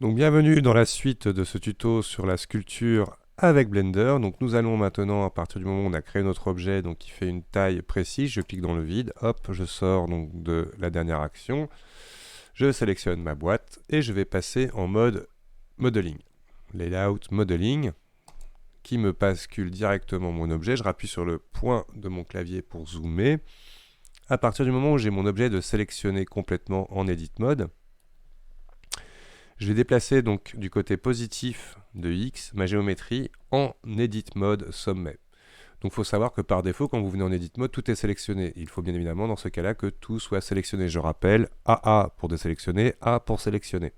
Donc bienvenue dans la suite de ce tuto sur la sculpture avec Blender. Donc nous allons maintenant, à partir du moment où on a créé notre objet, donc qui fait une taille précise, je clique dans le vide, hop, je sors donc de la dernière action, je sélectionne ma boîte et je vais passer en mode modeling. Layout modeling, qui me bascule directement mon objet. Je rappuie sur le point de mon clavier pour zoomer. À partir du moment où j'ai mon objet de sélectionner complètement en edit mode, je vais déplacer donc du côté positif de X ma géométrie en Edit Mode sommet. Donc il faut savoir que par défaut, quand vous venez en Edit Mode, tout est sélectionné. Il faut bien évidemment dans ce cas-là que tout soit sélectionné. Je rappelle, AA pour désélectionner, A pour sélectionner.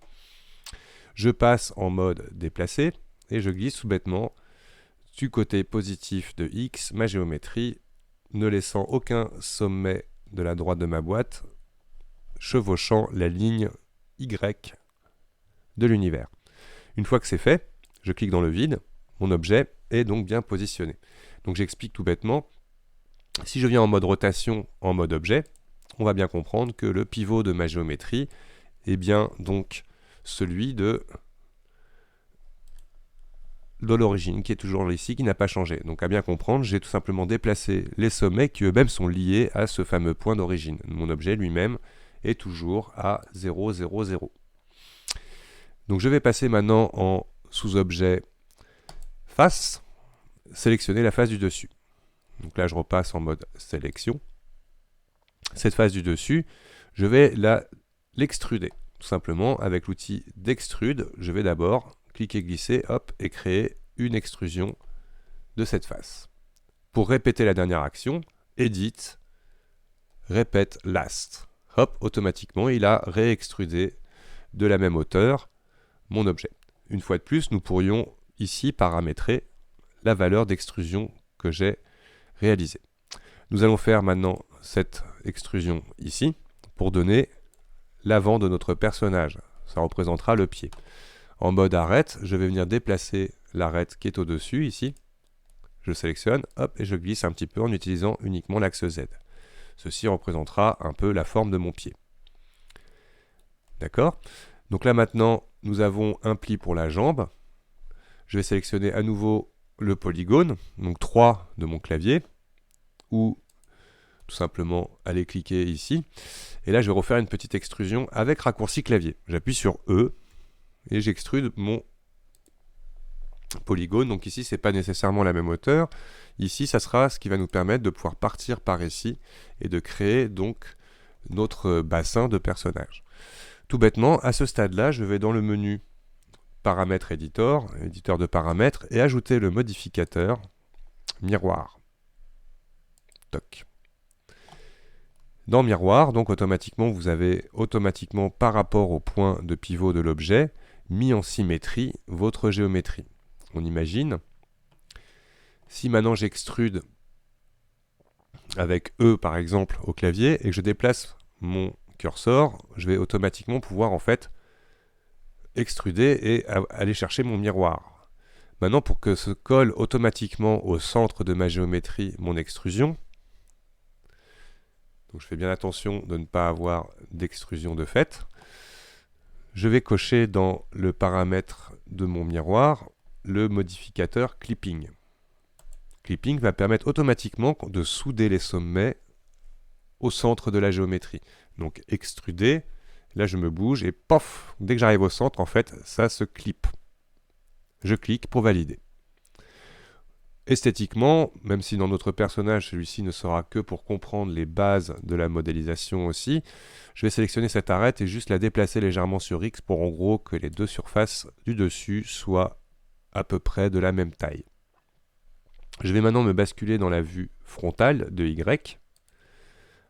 Je passe en mode déplacer et je glisse tout bêtement du côté positif de X ma géométrie, ne laissant aucun sommet de la droite de ma boîte, chevauchant la ligne Y de l'univers. Une fois que c'est fait, je clique dans le vide, mon objet est donc bien positionné. Donc j'explique tout bêtement, si je viens en mode rotation, en mode objet, on va bien comprendre que le pivot de ma géométrie est bien donc celui de l'origine, qui est toujours ici, qui n'a pas changé. Donc à bien comprendre, j'ai tout simplement déplacé les sommets qui eux-mêmes sont liés à ce fameux point d'origine. Mon objet lui-même est toujours à 0, 0, 0. Donc je vais passer maintenant en sous-objet face, sélectionner la face du dessus. Donc là je repasse en mode sélection. Cette face du dessus, je vais l'extruder. Tout simplement avec l'outil d'extrude, je vais d'abord cliquer, glisser, hop, et créer une extrusion de cette face. Pour répéter la dernière action, edit, répète last. Hop, automatiquement il a réextrudé de la même hauteur mon objet. Une fois de plus, nous pourrions ici paramétrer la valeur d'extrusion que j'ai réalisée. Nous allons faire maintenant cette extrusion ici pour donner l'avant de notre personnage. Ça représentera le pied. En mode arête, je vais venir déplacer l'arête qui est au-dessus ici. Je sélectionne, hop, et je glisse un petit peu en utilisant uniquement l'axe Z. Ceci représentera un peu la forme de mon pied. D'accord ? Donc là maintenant, nous avons un pli pour la jambe. Je vais sélectionner à nouveau le polygone, donc 3 de mon clavier, ou tout simplement aller cliquer ici. Et là, je vais refaire une petite extrusion avec raccourci clavier. J'appuie sur E et j'extrude mon polygone. Donc ici, ce n'est pas nécessairement la même hauteur. Ici, ça sera ce qui va nous permettre de pouvoir partir par ici et de créer donc notre bassin de personnage. Tout bêtement, à ce stade-là, je vais dans le menu Paramètres Editor, éditeur de paramètres, et ajouter le modificateur miroir. Toc. Dans miroir, donc automatiquement, vous avez automatiquement par rapport au point de pivot de l'objet, mis en symétrie votre géométrie. On imagine, si maintenant j'extrude avec E par exemple au clavier et que je déplace mon cursor, je vais automatiquement pouvoir en fait extruder et aller chercher mon miroir. Maintenant, pour que se colle automatiquement au centre de ma géométrie mon extrusion, donc je fais bien attention de ne pas avoir d'extrusion de fait, je vais cocher dans le paramètre de mon miroir le modificateur clipping. Clipping va permettre automatiquement de souder les sommets au centre de la géométrie. Donc extruder, là je me bouge et pof, dès que j'arrive au centre, en fait, ça se clip. Je clique pour valider. Esthétiquement, même si dans notre personnage, celui-ci ne sera que pour comprendre les bases de la modélisation aussi, je vais sélectionner cette arête et juste la déplacer légèrement sur X pour en gros que les deux surfaces du dessus soient à peu près de la même taille. Je vais maintenant me basculer dans la vue frontale de Y.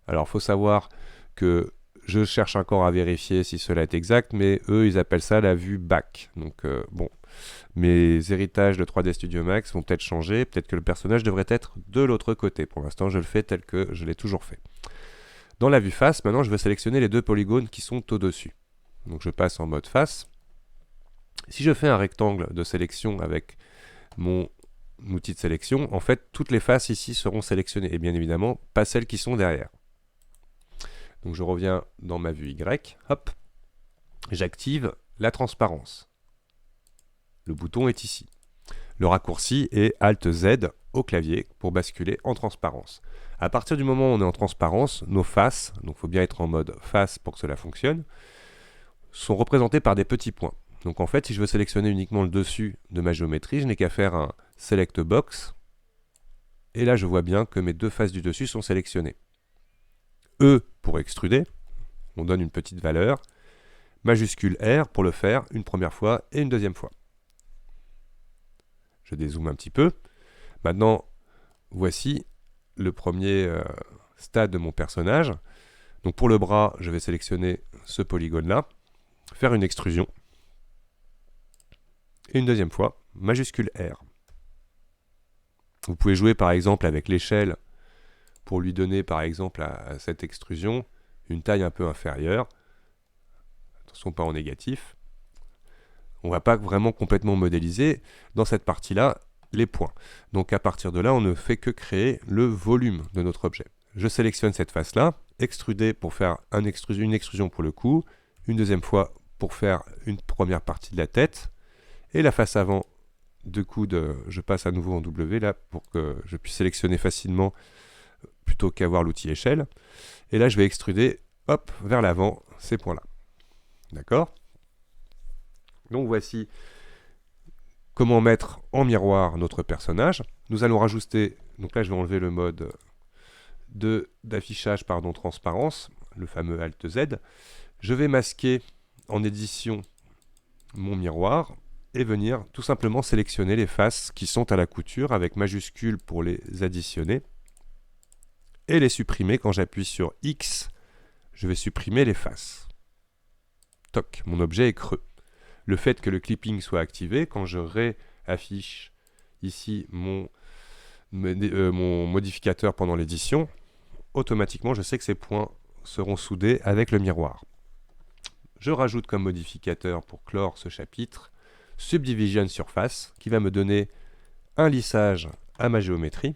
Alors, il faut savoir que je cherche encore à vérifier si cela est exact, mais eux, ils appellent ça la vue back. Donc, bon, mes héritages de 3D Studio Max vont peut-être changer. Peut-être que le personnage devrait être de l'autre côté. Pour l'instant, je le fais tel que je l'ai toujours fait. Dans la vue face, maintenant, je vais sélectionner les deux polygones qui sont au-dessus. Donc, je passe en mode face. Si je fais un rectangle de sélection avec mon outil de sélection, en fait, toutes les faces ici seront sélectionnées. Et bien évidemment, pas celles qui sont derrière. Donc je reviens dans ma vue Y, hop, j'active la transparence. Le bouton est ici. Le raccourci est Alt-Z au clavier pour basculer en transparence. À partir du moment où on est en transparence, nos faces, donc il faut bien être en mode face pour que cela fonctionne, sont représentées par des petits points. Donc en fait, si je veux sélectionner uniquement le dessus de ma géométrie, je n'ai qu'à faire un Select Box. Et là, je vois bien que mes deux faces du dessus sont sélectionnées. E pour extruder, on donne une petite valeur. Majuscule R pour le faire une première fois et une deuxième fois. Je dézoome un petit peu. Maintenant, voici le premier stade de mon personnage. Donc pour le bras, je vais sélectionner ce polygone-là, faire une extrusion. Et une deuxième fois, majuscule R. Vous pouvez jouer par exemple avec l'échelle pour lui donner par exemple à cette extrusion une taille un peu inférieure. Attention, pas en négatif. On ne va pas vraiment complètement modéliser dans cette partie-là les points. Donc à partir de là, on ne fait que créer le volume de notre objet. Je sélectionne cette face-là, extruder pour faire une extrusion pour le cou, une deuxième fois pour faire une première partie de la tête, et la face avant de coude, je passe à nouveau en W là pour que je puisse sélectionner facilement plutôt qu'avoir l'outil échelle. Et là, je vais extruder, hop, vers l'avant ces points-là. D'accord ? Donc voici comment mettre en miroir notre personnage. Nous allons rajouter, donc là je vais enlever le mode d'affichage transparence, le fameux Alt Z. Je vais masquer en édition mon miroir et venir tout simplement sélectionner les faces qui sont à la couture avec majuscule pour les additionner et les supprimer. Quand j'appuie sur X, je vais supprimer les faces. Toc, mon objet est creux. Le fait que le clipping soit activé, quand je réaffiche ici mon modificateur pendant l'édition, automatiquement je sais que ces points seront soudés avec le miroir. Je rajoute comme modificateur pour clore ce chapitre Subdivision Surface qui va me donner un lissage à ma géométrie.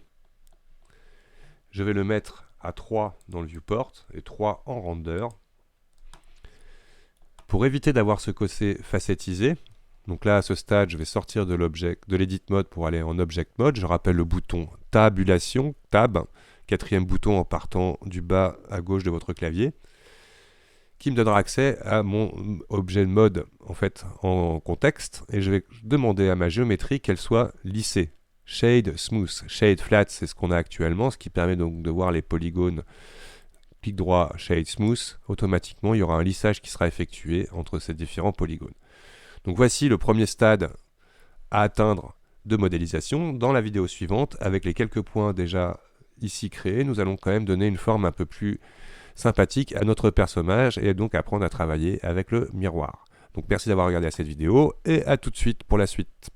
Je vais le mettre à 3 dans le viewport et 3 en render. Pour éviter d'avoir ce côté facettisé, donc là à ce stade je vais sortir de l'edit mode pour aller en object mode. Je rappelle le bouton tabulation, tab, quatrième bouton en partant du bas à gauche de votre clavier, qui me donnera accès à mon objet mode en fait en contexte, et je vais demander à ma géométrie qu'elle soit lissée. Shade smooth, shade flat, c'est ce qu'on a actuellement, ce qui permet donc de voir les polygones. Clic droit, Shade Smooth, automatiquement il y aura un lissage qui sera effectué entre ces différents polygones. Donc voici le premier stade à atteindre de modélisation. Dans la vidéo suivante, avec les quelques points déjà ici créés, nous allons quand même donner une forme un peu plus sympathique à notre personnage et donc apprendre à travailler avec le miroir. Donc merci d'avoir regardé cette vidéo et à tout de suite pour la suite.